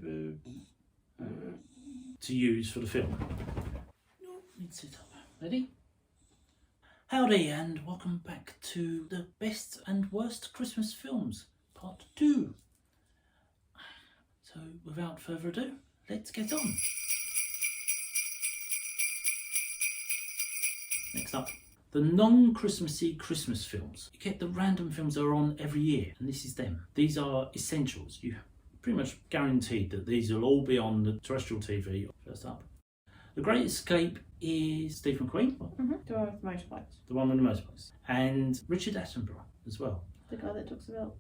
to use for the film. Let's sit up. Ready? Howdy and welcome back to the best and worst Christmas films, part 2. So without further ado, let's get on. Next up, the Non Christmasy Christmas films. You get the random films that are on every year, and this is them. These are essentials. You pretty much guaranteed that these will all be on the terrestrial TV. First up, The Great Escape is Steve McQueen. The one with the motorbikes. The one with the motorbikes. And Richard Attenborough as well. The guy that talks about...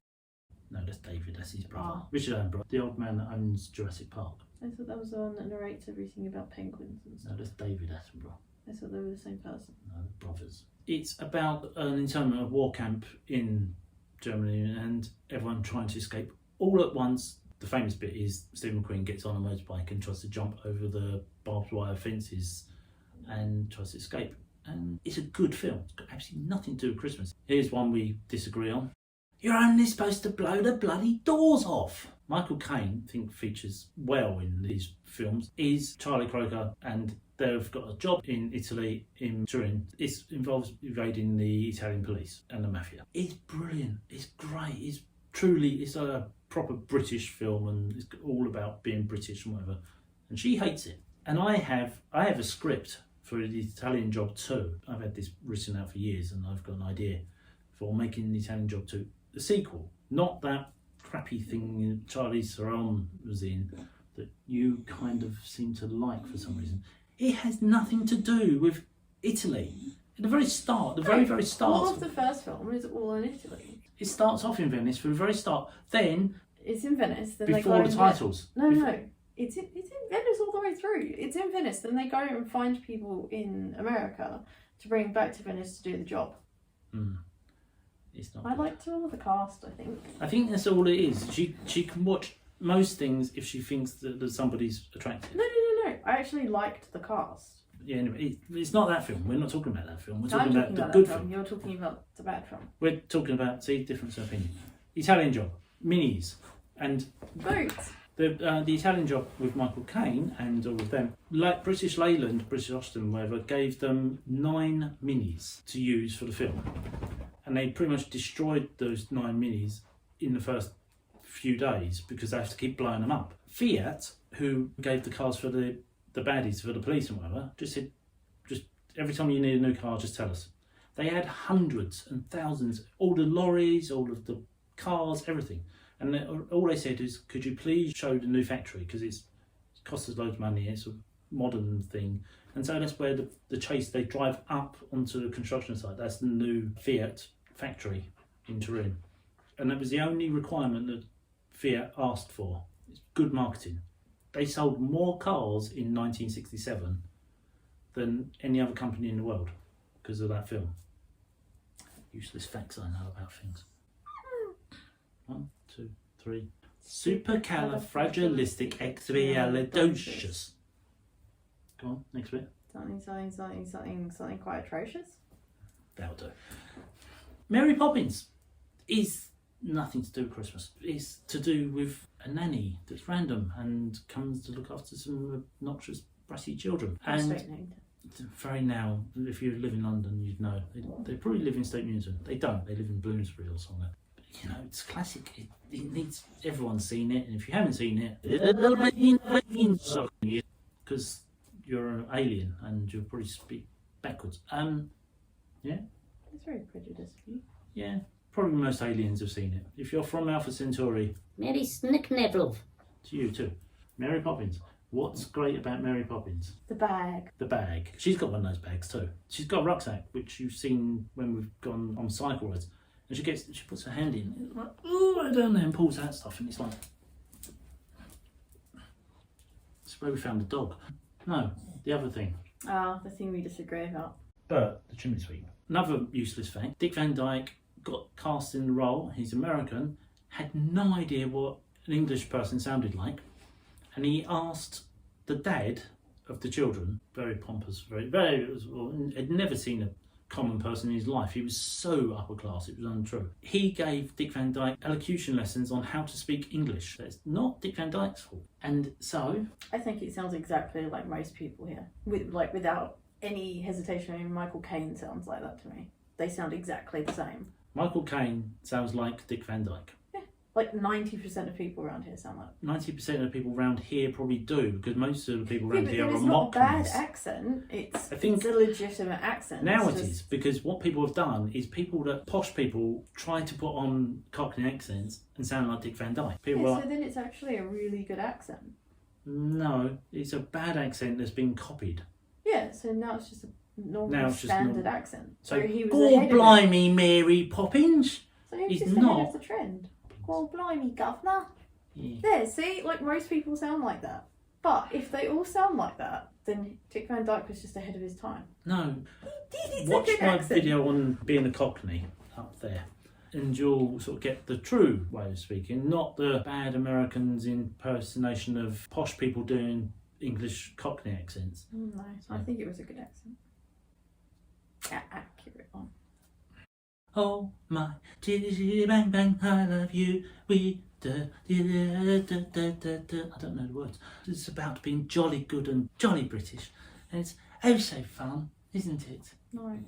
No, that's David, that's his brother. Ah. Richard Attenborough, the old man that owns Jurassic Park. I thought that was the one that narrates everything about penguins and stuff. No, that's David Attenborough. I thought they were the same person. No, brothers. It's about an internment war camp in Germany and everyone trying to escape all at once. The famous bit is Steve McQueen gets on a motorbike and tries to jump over the barbed wire fences and tries to escape. And it's a good film. It's got absolutely nothing to do with Christmas. Here's one we disagree on. You're only supposed to blow the bloody doors off. Michael Caine, I think, features well in these films, is Charlie Croker, and they've got a job in Italy, in Turin. It involves evading the Italian police and the mafia. It's brilliant. It's great. It's a proper British film, and it's all about being British and whatever. And she hates it. And I have a script for the Italian Job 2. I've had this written out for years, and I've got an idea for making the Italian Job 2 the sequel, not that crappy thing Charlie Theron was in that you kind of seem to like for some reason. It has nothing to do with Italy. At the very start, very start. All of the first film is all in Italy. It starts off in Venice from the very start. Then it's in Venice. Then before they go the titles. No. It's in Venice all the way through. It's in Venice. Then they go and find people in America to bring back to Venice to do the job. It's not. I liked all of the cast, I think. That's all it is. She can watch most things if she thinks that somebody's attractive. No. I actually liked the cast. Yeah, anyway, it's not that film. We're not talking about that film. We're I'm talking about the good film. You're talking about the bad film. We're talking about, difference of opinion. Italian Job, minis, and Boots. The Italian Job with Michael Caine and all of them, like British Leyland, British Austin, whatever, gave them 9 minis to use for the film. And they pretty much destroyed those 9 minis in the first few days because they have to keep blowing them up. Fiat, who gave the cars for the baddies, for the police and whatever, just said, just every time you need a new car, just tell us. They had hundreds and thousands, all the lorries, all of the cars, everything. And all they said is, could you please show the new factory? Because it costs us loads of money, it's a modern thing. And so that's where the chase, they drive up onto the construction site. That's the new Fiat factory in Turin. And that was the only requirement that Fiat asked for. It's good marketing. They sold more cars in 1967 than any other company in the world because of that film. Useless facts I know about things. 1, 2, 3. Supercalifragilisticexpialidocious. Go on, next bit. Something quite atrocious. That'll do. Mary Poppins is nothing to do with Christmas. It's to do with a nanny that's random and comes to look after some obnoxious, brassy children. And very now, if you live in London, you'd know. They probably live in Stoke Newington. They don't. They live in Bloomsbury or somewhere. But, it's classic. It needs everyone's seen it, and if you haven't seen it, because you're an alien and you'll probably speak backwards. Yeah. It's very prejudiced of you. Yeah. Probably most aliens have seen it. If you're from Alpha Centauri, Mary Snickneville. To you too. Mary Poppins. What's great about Mary Poppins? The bag. The bag. She's got one of those bags too. She's got a rucksack, which you've seen when we've gone on cycle rides. And she puts her hand in, it's like, oh, I don't know, and pulls out stuff, and it's like, it's where we found the dog. No, the other thing. The thing we disagree about. Bert, the chimney sweep. Another useless fact. Dick Van Dyke got cast in the role. He's American. Had no idea what an English person sounded like, and he asked the dad of the children, very pompous, very, had never seen common person in his life. He was so upper class, it was untrue. He gave Dick Van Dyke elocution lessons on how to speak English. That's not Dick Van Dyke's fault. And so... I think it sounds exactly like most people here. Without any hesitation. I mean, Michael Caine sounds like that to me. They sound exactly the same. Michael Caine sounds like Dick Van Dyke. Yeah. Like 90% of people around here sound like 90% of the people around here probably do, because most of the people around here are it's not a bad Mockneys. accent. I think it's a legitimate accent. Now it is, because what people have done is posh people try to put on Cockney accents and sound like Dick Van Dyke. People are so then it's actually a really good accent. no, it's a bad accent that's been copied. Yeah, so now it's just a normal standard accent. So he was oh blimey, Mary Poppins. So he was He's just not ahead of the trend. Oh blimey, governor. Yeah. There, see, like most people sound like that. But if they all sound like that, then Dick Van Dyke was just ahead of his time. No. It's Watch a good my accent. video on being a Cockney up there, and you'll sort of get the true way of speaking, not the bad Americans impersonation of posh people doing English Cockney accents. No, I think it was a good accent. Accurate one. Oh my chitty bang bang, I love you. We da da da da da da. I don't know the words. It's about being jolly good and jolly British, and it's oh so fun, isn't it? No,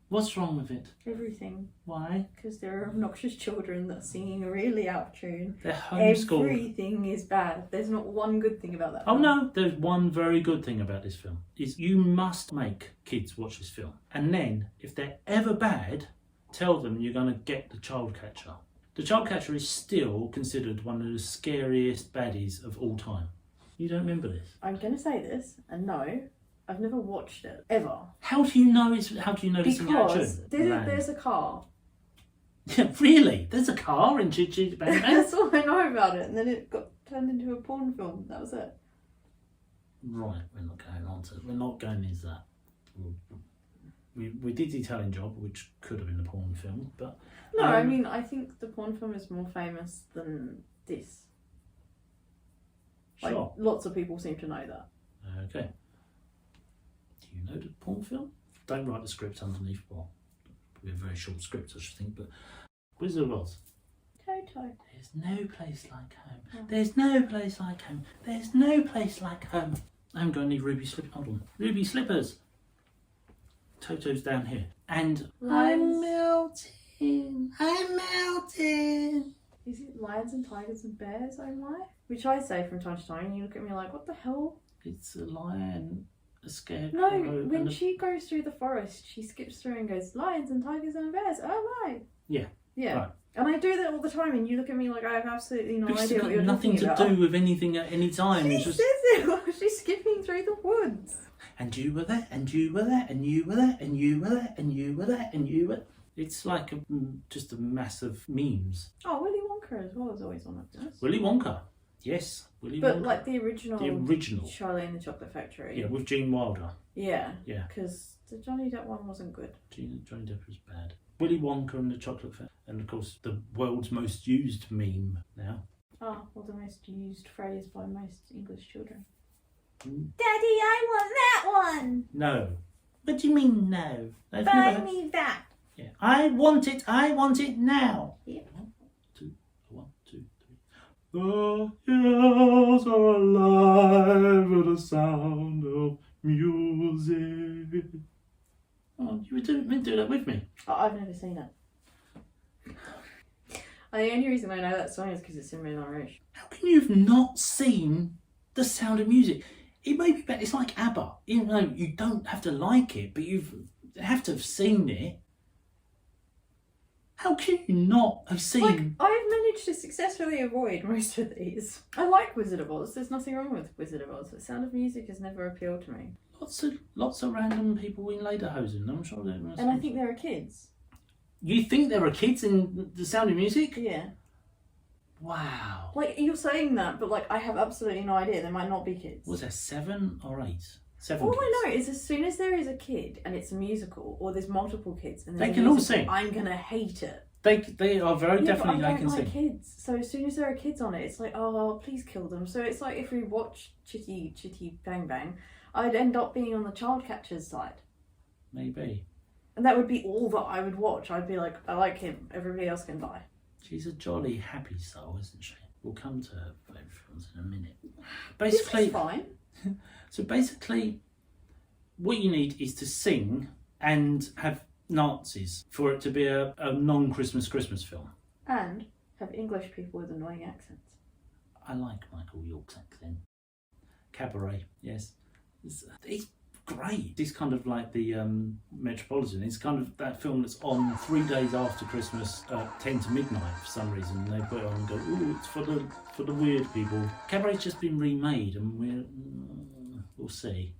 What's wrong with it? everything. Why? Because there are obnoxious children that are singing really out of tune. They're homeschooled. Everything is bad. There's not one good thing about that Oh film. no, there's one very good thing about this film. Is you must make kids watch this film. And then, if they're ever bad, tell them you're going to get the child catcher. The child catcher is still considered one of the scariest baddies of all time. You don't remember this? I'm going to say this, and no, I've never watched it, ever. How do you know this in Because action? there's a car. Yeah, really? There's a car in Chitty Bang Bang? That's all I know about it, and then it got turned into a porn film. That was it. Right, we're not going into that. We did the Italian Job, which could have been a porn film, but... No, I mean, I think the porn film is more famous than this. Like, Sure. lots of people seem to know that. Okay. Do you know the porn film? Don't write the script underneath. Well, probably a very short script, I should think, but Wizard of Oz. Toto. There's no place like home. Oh. There's no place like home. There's no place like home. I haven't got any ruby slippers. Hold on. Ruby slippers. Toto's down here. And I'm melting. I'm melting. Is it lions and tigers and bears, oh my? Which I say from time to time, and you look at me like, what the hell? It's a lion, a scarecrow. No, when and she goes through the forest, she skips through and goes, lions and tigers and bears, oh my. Yeah. Yeah. Right. And I do that all the time, and you look at me like I have absolutely no Because idea it's what got you're nothing talking to about. do with anything at any time. She It's just... says it while she's skipping through the woods. And you were there, and you were there, and you were there, and you were there, and you were there, and you were... It's like just a mass of memes. Oh, Willy Wonka as well is always on it. Yes. Willy Wonka. Yes, Willy But Wonka. like the original. The original. Charlie and the Chocolate Factory. Yeah, with Gene Wilder. Yeah. Yeah. Because the Johnny Depp one wasn't good. Johnny Depp was bad. Willy Wonka and the Chocolate Factory. And of course, the world's most used meme now. Oh, well, the most used phrase by most English children. Mm. Daddy, I want that one! No. What do you mean no? I've Buy never- me that! Yeah. I want it now. Yeah. One, two, three. The hills are alive with the sound of music. Oh, you were meant to do that with me. Oh, I've never seen it. The only reason I know that song is because it's in Moulin Rouge. How can you have not seen The Sound of Music? It may be better. It's like ABBA. Even though you don't have to like it, but you have to have seen it. How can you not have seen... Like, I've managed to successfully avoid most of these. I like Wizard of Oz. There's nothing wrong with Wizard of Oz. The Sound of Music has never appealed to me. Lots of random people in lederhosen. I'm sure there must And I be. think there are kids. You think there are kids in The Sound of Music? Yeah. Wow. Like, you're saying that, but like, I have absolutely no idea. There might not be kids. Was there 7 or 8? 7 All kids. I know is as soon as there is a kid and it's a musical, or there's multiple kids and there's They a can all musical, sing. I'm gonna hate it. They are very Yeah, definitely but I they can don't like sing. kids. So as soon as there are kids on it, it's like, oh, please kill them. So it's like if we watch Chitty Bang Bang, I'd end up being on the child catcher's side. Maybe. And that would be all that I would watch. I'd be like, I like him. Everybody else can die. She's a jolly, happy soul, isn't she? We'll come to her favourite films in a minute. This Basically, is fine. so basically, what you need is to sing and have Nazis for it to be a non-Christmas film. And have English people with annoying accents. I like Michael York's accent. Cabaret, yes. It's great. It's kind of like the Metropolitan. It's kind of that film that's on 3 days after Christmas, 10 to midnight for some reason. They put it on and go, ooh, it's for the weird people. Cabaret's just been remade, and we'll see.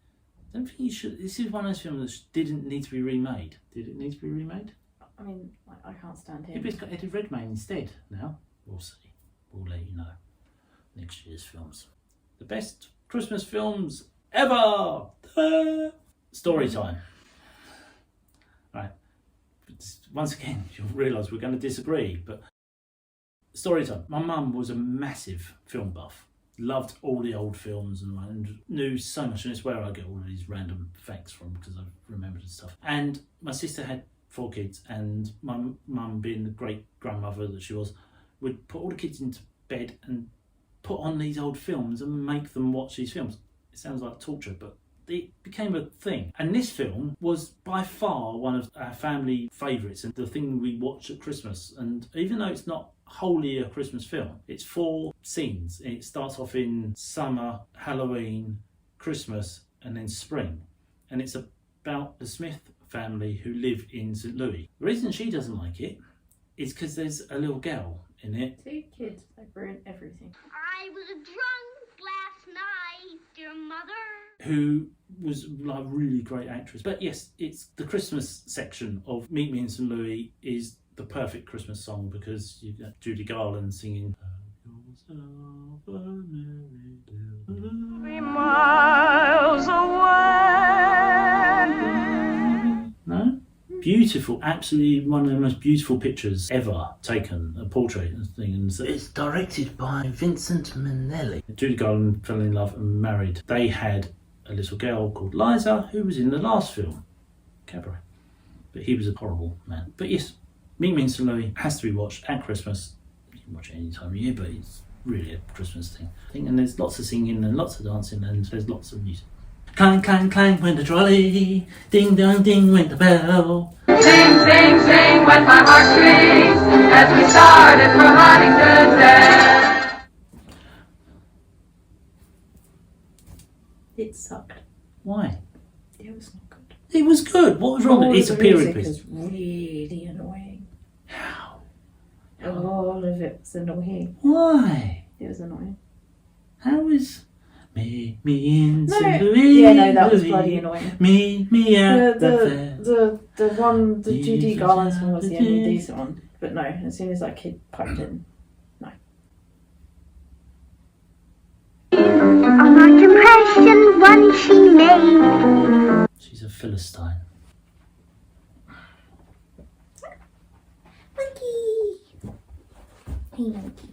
I don't think you should. This is one of those films that didn't need to be remade. Did it need to be remade? I mean, I can't stand him. Maybe it's got Eddie Redmayne instead now. We'll see. We'll let you know. Next year's films. The best Christmas films ever! Story time. Right. Once again, you'll realise we're going to disagree, but story time. My mum was a massive film buff. Loved all the old films and knew so much, and it's where I get all of these random facts from because I've remembered and stuff. And my sister had 4 kids, and my mum, being the great grandmother that she was, would put all the kids into bed and put on these old films and make them watch these films. It sounds like torture, but it became a thing. And this film was by far one of our family favourites and the thing we watch at Christmas. And even though it's not wholly a Christmas film, it's 4 scenes. It starts off in summer, Halloween, Christmas, and then spring. And it's about the Smith family who live in St. Louis. The reason she doesn't like it is because there's a little girl in it. 2 kids, they ruin everything. I was drunk last night, dear mother. Who was like a really great actress. But yes, it's the Christmas section of Meet Me in St. Louis is the perfect Christmas song because you've got Judy Garland singing 3 miles away. No? Beautiful, absolutely one of the most beautiful pictures ever taken, a portrait and thing. And it's directed by Vincent Minnelli. Judy Garland fell in love and married. They had a little girl called Liza who was in the last film, Cabaret. But he was a horrible man. But yes, Meet Me in St. Louis has to be watched at Christmas. You can watch it any time of year, but it's really a Christmas thing. And there's lots of singing and lots of dancing and there's lots of music. Clang, clang, clang went the trolley, ding, dong, ding went the bell. Sing, sing, sing went my heartstrings as we started for Huntington Dale. It sucked. Why? It was not good. It was good. What was wrong with it? It's a period piece. It was really annoying. How? All of it was annoying. Why? It was annoying. How is... Meet me in No. St. Louis. Yeah, no, that was Louis. bloody annoying. Meet me at the fair. The Judy Garland one was the only decent one. But no, as soon as that kid piped in, no. A large impression one she made. She's a Philistine. Monkey. Hey, monkey.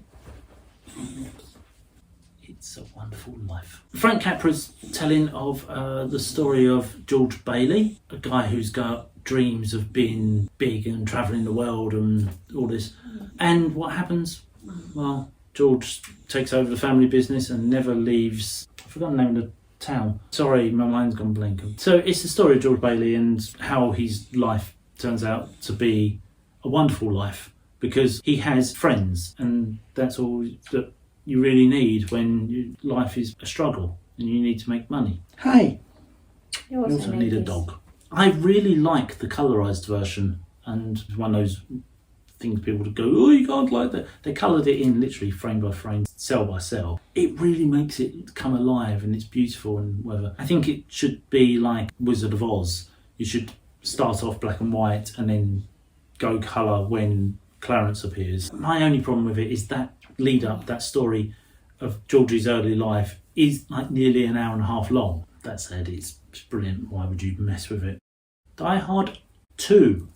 It's a Wonderful Life. Frank Capra's telling of the story of George Bailey, a guy who's got dreams of being big and travelling the world and all this. And what happens? Well, George takes over the family business and never leaves. I've forgotten the name of the town. Sorry, my mind's gone blank. So it's the story of George Bailey and how his life turns out to be a wonderful life because he has friends, and that's all that you really need when life is a struggle and you need to make money. Hey, You you also need a dog. I really like the colorised version, and it's one of those things people would go, oh, you can't like that. They coloured it in literally frame by frame, cell by cell. It really makes it come alive and it's beautiful and whatever. I think it should be like Wizard of Oz. You should start off black and white and then go colour when Clarence appears. My only problem with it is that lead up, that story of George's early life is like nearly an hour and a half long. That said, it's brilliant. Why would you mess with it? Die Hard 2,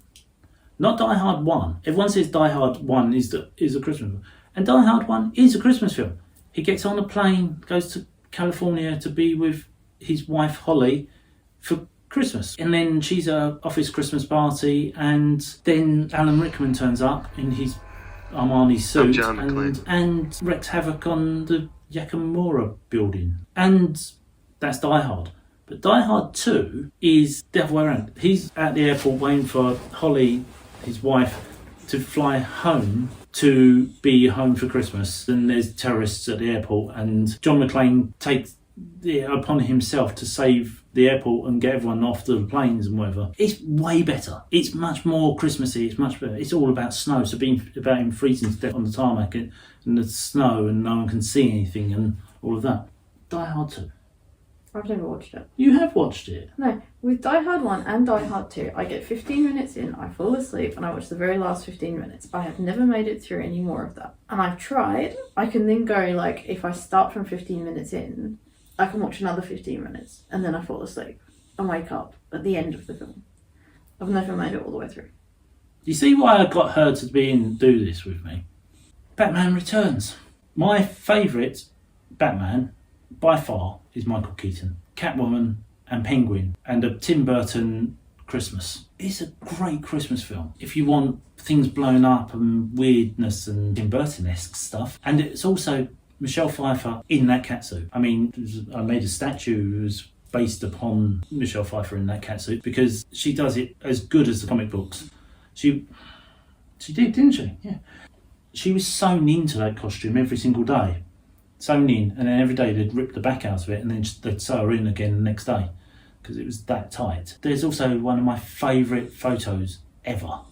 not Die Hard 1. Everyone says Die Hard 1 is a Christmas film, and Die Hard 1 is a Christmas film. He gets on a plane, goes to California to be with his wife Holly for Christmas. And then she's off his Christmas party, and then Alan Rickman turns up in his Armani suit and wreaks havoc on the Yakamura building. And that's Die Hard. But Die Hard 2 is the other way around. He's at the airport waiting for Holly, his wife, to fly home to be home for Christmas. And there's terrorists at the airport, and John McClane takes it upon himself to save the airport and get everyone off the planes and whatever. It's way better. It's much more Christmassy. It's much better. It's all about snow. So being about him freezing to death on the tarmac and the snow, and no one can see anything and all of that. Die Hard 2. I've never watched it. You have watched it? No, with Die Hard 1 and Die Hard 2, I get 15 minutes in, I fall asleep, and I watch the very last 15 minutes. I have never made it through any more of that. And I've tried. I can then go, like, if I start from 15 minutes in, I can watch another 15 minutes, and then I fall asleep and wake up at the end of the film. I've never made it all the way through. You see why I got her to do this with me? Batman Returns. My favourite Batman, by far, is Michael Keaton. Catwoman and Penguin and a Tim Burton Christmas. It's a great Christmas film. If you want things blown up and weirdness and Tim Burton-esque stuff. And it's also Michelle Pfeiffer in that catsuit. I mean, I made a statue that was based upon Michelle Pfeiffer in that catsuit because she does it as good as the comic books. She did, didn't she? Yeah. She was sewn into that costume every single day. Sewn in, and then every day they'd rip the back out of it and then they'd sew her in again the next day because it was that tight. There's also one of my favourite photos ever.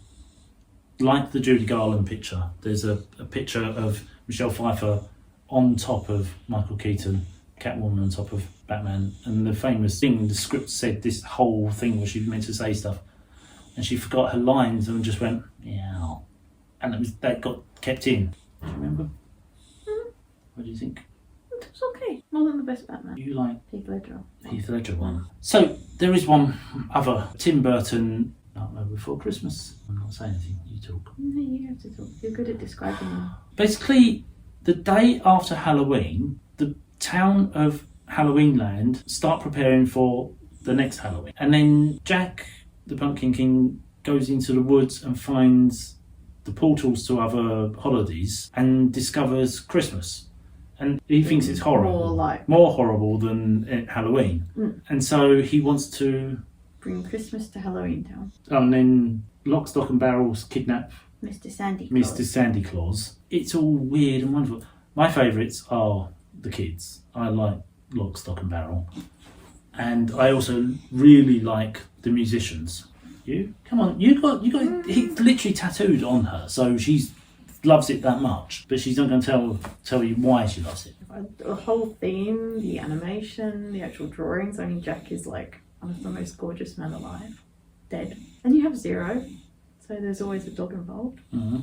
Like the Judy Garland picture, there's a picture of Michelle Pfeiffer on top of Michael Keaton, Catwoman on top of Batman, and the famous thing, the script said this whole thing where she was meant to say stuff and she forgot her lines and just went, yeah, and that got kept in. Do you remember? What do you think? It was okay. More than the best Batman. You like Heath Ledger one. So there is one other Tim Burton Nightmare Before Christmas. I'm not saying anything, you talk. No, you have to talk. You're good at describing them. Basically, the day after Halloween, the town of Halloweenland start preparing for the next Halloween. And then Jack, the Pumpkin King, goes into the woods and finds the portals to other holidays and discovers Christmas. And he thinks it's horrible. More horrible than Halloween. Mm. And so he wants to bring Christmas to Halloween Town. And then Lock, Stock and Barrels kidnap Mr. Sandy Claus. It's all weird and wonderful. My favourites are the kids. I like Lock, Stock and Barrel. And I also really like the musicians. You? Come on, you got it's literally tattooed on her, so she's loves it that much, but she's not going to tell you why she loves it. The whole theme, the animation, the actual drawings. I mean, Jack is like one of the most gorgeous men alive. Dead. And you have Zero, so there's always a dog involved. Mm-hmm.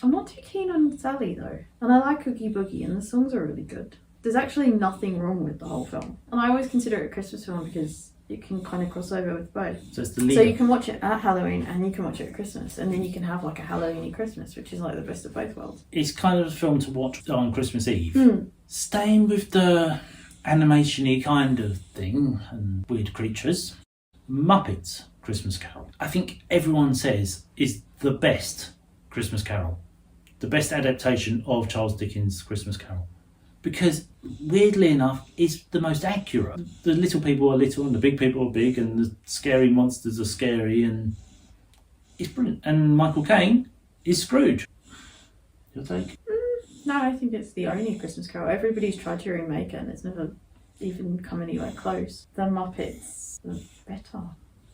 I'm not too keen on Sally though, and I like Cookie Boogie, and the songs are really good. There's actually nothing wrong with the whole film, and I always consider it a Christmas film because it can kind of cross over with both. So it's the leader. So you can watch it at Halloween and you can watch it at Christmas, and then you can have like a Halloweeny Christmas, which is like the best of both worlds. It's kind of a film to watch on Christmas Eve. Mm. Staying with the animation-y kind of thing and weird creatures, Muppets Christmas Carol. I think everyone says is the best Christmas Carol. The best adaptation of Charles Dickens' Christmas Carol. Because, weirdly enough, it's the most accurate. The little people are little and the big people are big and the scary monsters are scary and it's brilliant. And Michael Caine is Scrooge. Your take? No, I think it's the only Christmas Carol. Everybody's tried to remake it and it's never even come anywhere close. The Muppets are better.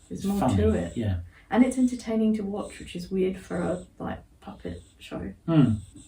There's more funny, to it. Yeah. And it's entertaining to watch, which is weird for a puppet show.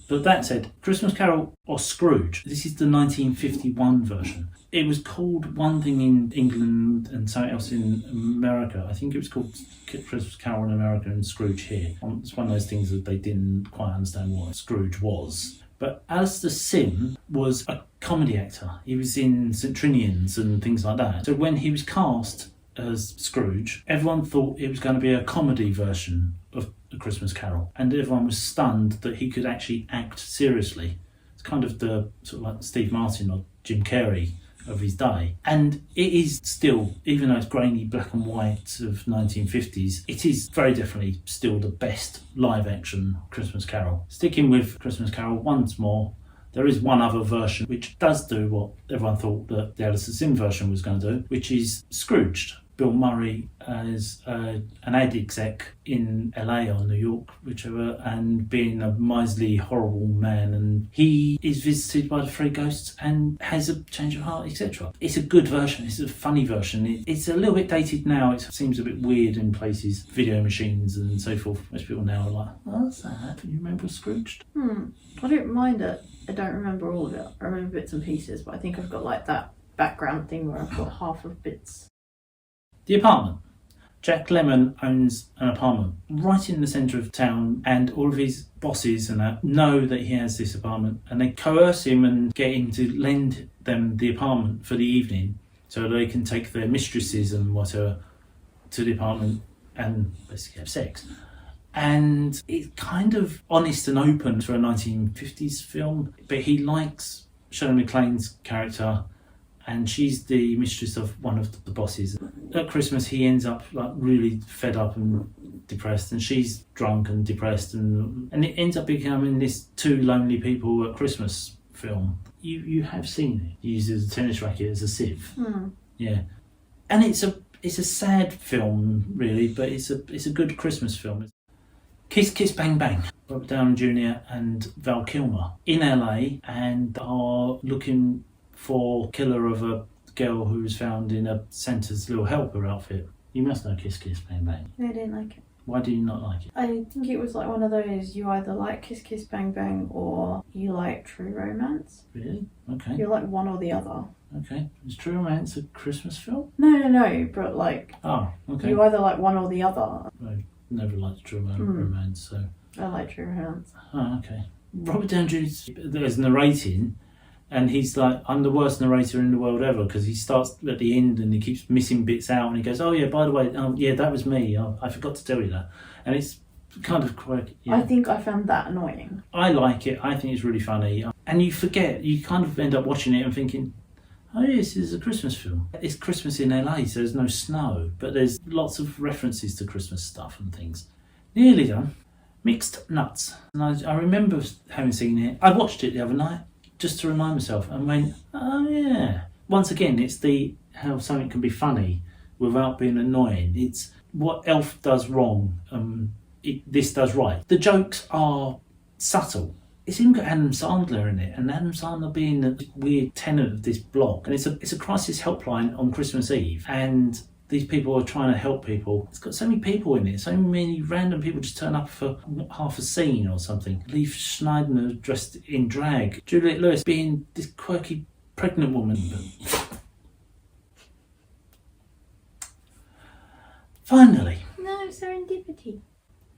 But that said, Christmas Carol or Scrooge, this is the 1951 version. It was called one thing in England and something else in America. I think it was called Christmas Carol in America and Scrooge here. It's one of those things that they didn't quite understand what Scrooge was. But Alistair Sim was a comedy actor. He was in St. Trinian's and things like that. So when he was cast as Scrooge, everyone thought it was going to be a comedy version of A Christmas Carol, and everyone was stunned that he could actually act seriously. It's kind of the sort of like Steve Martin or Jim Carrey of his day. And it is still, even though it's grainy black and white of 1950s, it is very definitely still the best live action Christmas Carol. Sticking with Christmas Carol once more, there is one other version which does do what everyone thought that the Alice Sim version was going to do, which is Scrooged. Bill Murray as an ad exec in LA or New York, whichever, and being a miserly, horrible man, and he is visited by the three ghosts and has a change of heart, etc. It's a good version, it's a funny version. It's a little bit dated now, it seems a bit weird in places, video machines and so forth. Most people now are like, oh, what's that? You remember Scrooged? I don't mind it. I don't remember all of it. I remember bits and pieces, but I think I've got like that background thing where I've got half of bits. The apartment. Jack Lemmon owns an apartment right in the centre of town, and all of his bosses and that know that he has this apartment, and they coerce him and get him to lend them the apartment for the evening so they can take their mistresses and whatever to the apartment and basically have sex. And it's kind of honest and open for a 1950s film, but he likes Shirley MacLaine's character, and she's the mistress of one of the bosses. At Christmas, he ends up like really fed up and depressed, and she's drunk and depressed, and it ends up becoming this two lonely people at Christmas film. You have seen it. He uses a tennis racket as a sieve. Yeah, and it's a sad film really, but it's a good Christmas film. Kiss Kiss Bang Bang. Robert Downey Jr. and Val Kilmer in LA and are looking for killer of a girl who was found in a Santa's Little Helper outfit. You must know Kiss Kiss Bang Bang. I didn't like it. Why do you not like it? I think it was like one of those, you either like Kiss Kiss Bang Bang or you like True Romance. Really? Okay. You're like one or the other. Okay. Is True Romance a Christmas film? No, but like... Oh, okay. You either like one or the other. I never liked True Romance, so... I like True Romance. Oh, okay. Robert Downey Jr. is narrating, and he's like, I'm the worst narrator in the world ever, because he starts at the end and he keeps missing bits out, and he goes, oh yeah, by the way, yeah, that was me. I forgot to tell you that. And it's kind of quite... Yeah. I think I found that annoying. I like it. I think it's really funny. And you forget, you kind of end up watching it and thinking, oh yes, this is a Christmas film. It's Christmas in LA, so there's no snow, but there's lots of references to Christmas stuff and things. Nearly done. Mixed Nuts. And I remember having seen it. I watched it the other night just to remind myself and went, oh yeah. Once again, it's how something can be funny without being annoying. It's what Elf does wrong, this does right. The jokes are subtle. It's even got Adam Sandler in it, and Adam Sandler being the weird tenant of this blog. And it's a crisis helpline on Christmas Eve, and these people are trying to help people. It's got so many people in it, so many random people just turn up for half a scene or something. Leif Schneider dressed in drag. Juliette Lewis being this quirky pregnant woman. Finally. No, serendipity.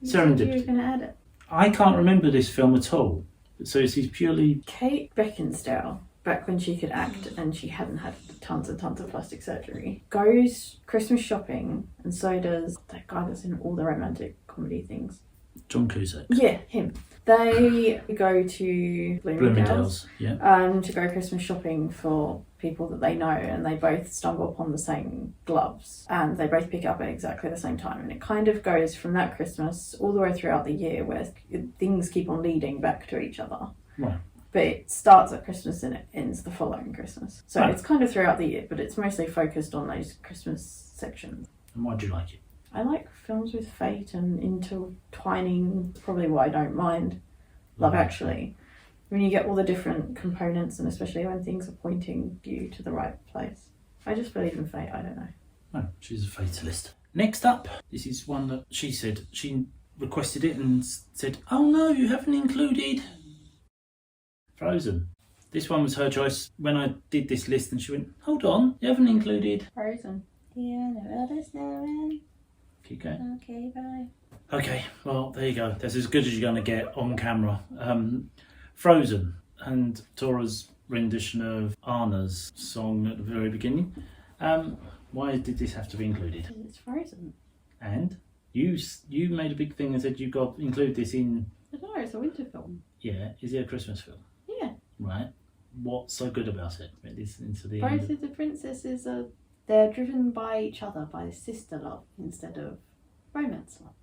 Serendipity. You were going to add it. I can't remember this film at all. So it's purely... Kate Beckinsale, back when she could act and she hadn't had tons and tons of plastic surgery, goes Christmas shopping, and so does that guy that's in all the romantic comedy things. John Cusack. Yeah, him. They go to Bloomingdale's yeah. To go Christmas shopping for people that they know, and they both stumble upon the same gloves, and they both pick up at exactly the same time, and it kind of goes from that Christmas all the way throughout the year where things keep on leading back to each other. Right. But it starts at Christmas and it ends the following Christmas. So Right. It's kind of throughout the year, but it's mostly focused on those Christmas sections. And why do you like it? I like films with fate and intertwining, probably why I don't mind Love Actually. When you get all the different components, and especially when things are pointing you to the right place. I just believe in fate, I don't know. Oh, she's a fatalist. Next up, this is one that she said, she requested it and said, oh no, you haven't included Frozen. This one was her choice. When I did this list and she went, hold on, you haven't included Frozen. Yeah, the world is snowing. Keep going. Okay, bye. Okay, well, there you go. That's as good as you're going to get on camera. Frozen and Tora's rendition of Anna's song at the very beginning. Why did this have to be included? Because it's Frozen. And you made a big thing and said you've got to include this in... I don't know, it's a winter film. Yeah, is it a Christmas film? Yeah. Right. what's so good about it? Listening to the Both end. of the princesses they're driven by each other, by sister love instead of romance love.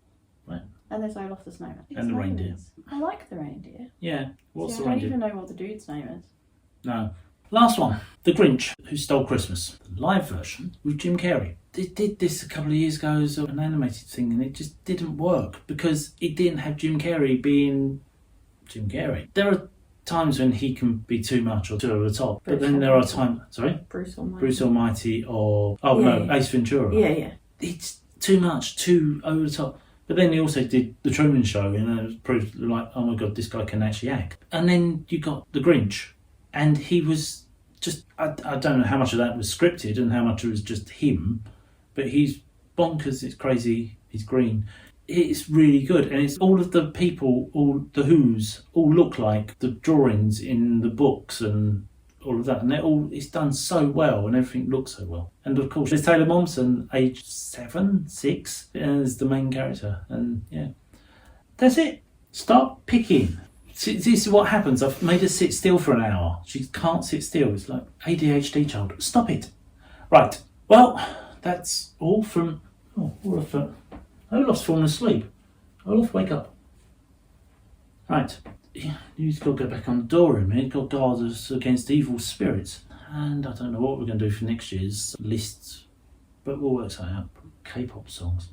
Right. And there's Olaf the snowman. And the reindeer. I like the reindeer. Yeah. What's See, the I don't reindeer? even know what the dude's name is. No. Last one. The Grinch Who Stole Christmas. The live version with Jim Carrey. They did this a couple of years ago as an animated thing, and it just didn't work because it didn't have Jim Carrey being Jim Carrey. There are times when he can be too much or too over the top, but then there are times... Sorry? Bruce Almighty. Bruce Almighty or... Yeah. Ace Ventura. Yeah. It's too much, too over the top. But then he also did The Truman Show, and it proved like, oh my God, this guy can actually act. And then you got The Grinch, and he was just... I don't know how much of that was scripted and how much it was just him, but he's bonkers, it's crazy, he's green. It's really good, and it's all of the people, all the Who's, all look like the drawings in the books and all of that, and it's done so well, and everything looks so well. And of course, there's Taylor Momsen, age 7, 6, as the main character, and yeah, that's it. Stop picking. This is what happens. I've made her sit still for an hour. She can't sit still. It's like ADHD child. Stop it. Right. Well, that's all from. Oh, Olaf's fallen asleep. Olaf, wake up. Right. You've got to go back on the door room. You've got to guard us against evil spirits. And I don't know what we're going to do for next year's lists, but we'll work something out. K-pop songs.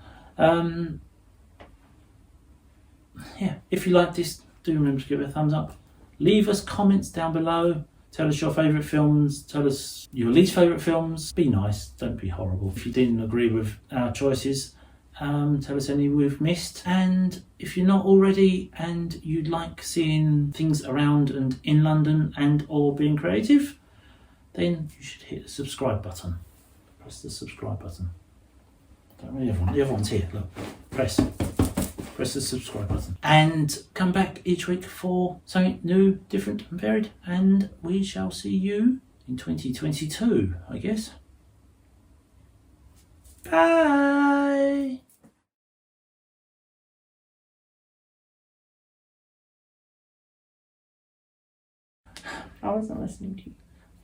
Yeah, if you like this, do remember to give it a thumbs up. Leave us comments down below. Tell us your favourite films. Tell us your least favourite films. Be nice. Don't be horrible. If you didn't agree with our choices, tell us any we've missed. And if you're not already and you'd like seeing things around and in London and or being creative, then you should hit the subscribe button. Press the subscribe button. Don't really everyone's here. Look, press the subscribe button. And come back each week for something new, different and varied. And we shall see you in 2022, I guess. Bye! I wasn't listening to you.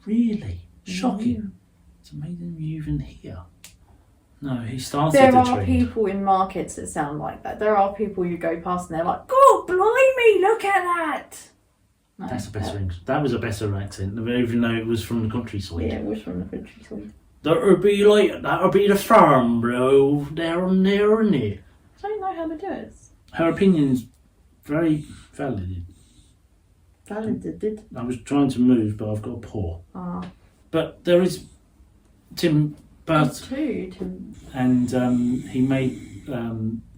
Really? Shocking. It's amazing you're even here. No, he started There the are trend. people in markets that sound like that. There are people you go past and they're like, "God, blimey, look at that!" No, That's a better English. That was a better accent, even though it was from the countryside. Yeah, it was from the countryside. That'll be the farm, bro. Down there and there. I don't know how to do it. Her opinion's very valid. Validated. I was trying to move, but I've got a paw. Ah. But there is Tim There's Burt, two to... and he made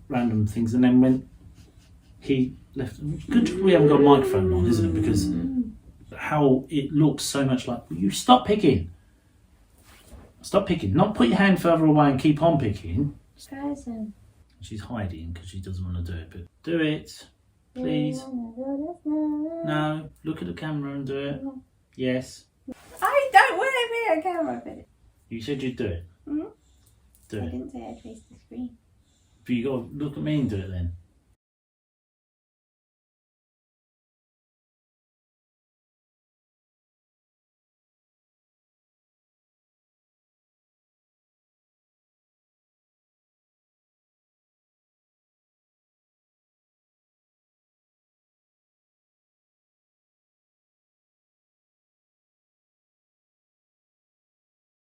random things, and then when he left, good we haven't got a microphone on, isn't it? Because how it looks so much like, you stop picking. Stop picking. Not put your hand further away and keep on picking. Cousin. She's hiding because she doesn't want to do it, but do it, please. No, look at the camera and do it. Yes. I don't want to be a camera bit. You said you'd do it. Mhm. Do I it. didn't say I'd face the screen. But you got to look at me and do it then.